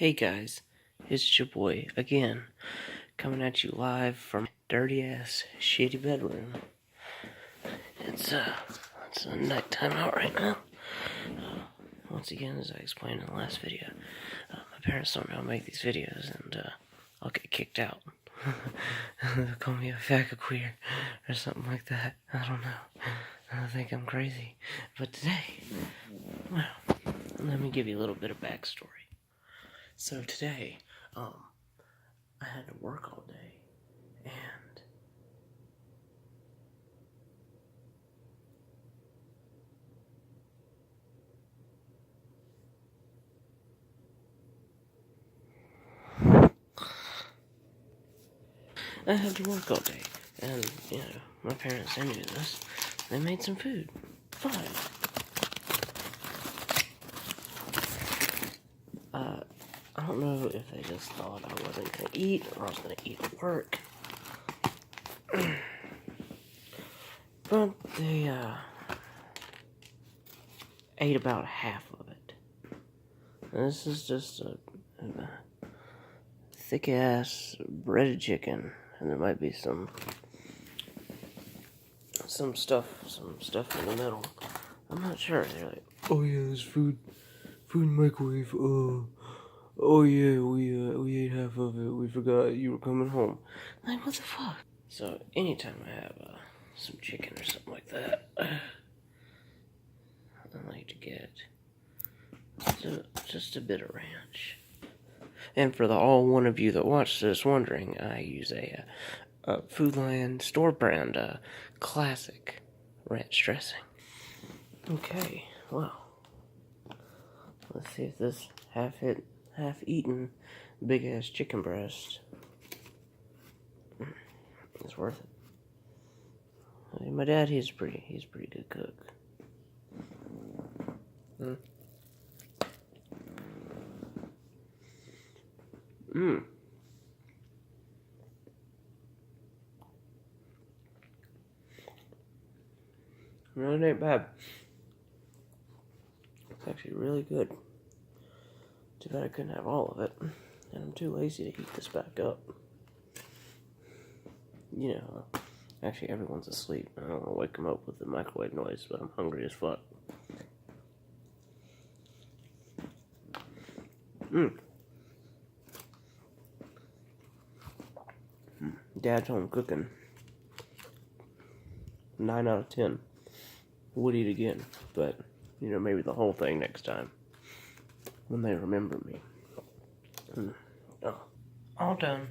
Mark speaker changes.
Speaker 1: Hey guys, it's your boy again, coming at you live from dirty ass shitty bedroom. It's nighttime out right now. Once again, as I explained in the last video, my parents don't know how to make these videos, and I'll get kicked out. They'll call me a faggot queer or something like that. I don't know. I think I'm crazy. But today, well, let me give you a little bit of backstory. So today, I had to work all day, and my parents knew this. They made some food, but I don't know if they just thought I wasn't gonna eat or I was gonna eat at work. But they ate about half of it. And this is just a thick ass breaded chicken, and there might be some stuff in the middle. I'm not sure. They're like, oh yeah, there's food in the microwave. Oh yeah, we ate half of it. We forgot you were coming home. Like, what the fuck? So anytime I have some chicken or something like that, I like to get just a bit of ranch. And for the all one of you that watched this wondering, I use a Food Lion store brand classic ranch dressing. Okay, well, let's see if this half-eaten big ass chicken breast is worth it. My dad, he's a pretty good cook. No, it ain't bad. It's actually really good. Too bad I couldn't have all of it, and I'm too lazy to heat this back up. You know, actually everyone's asleep. I don't want to wake them up with the microwave noise, but I'm hungry as fuck. Dad's home cooking. 9 out of 10. Would eat again, but, maybe the whole thing next time. When they remember me. Oh, all done.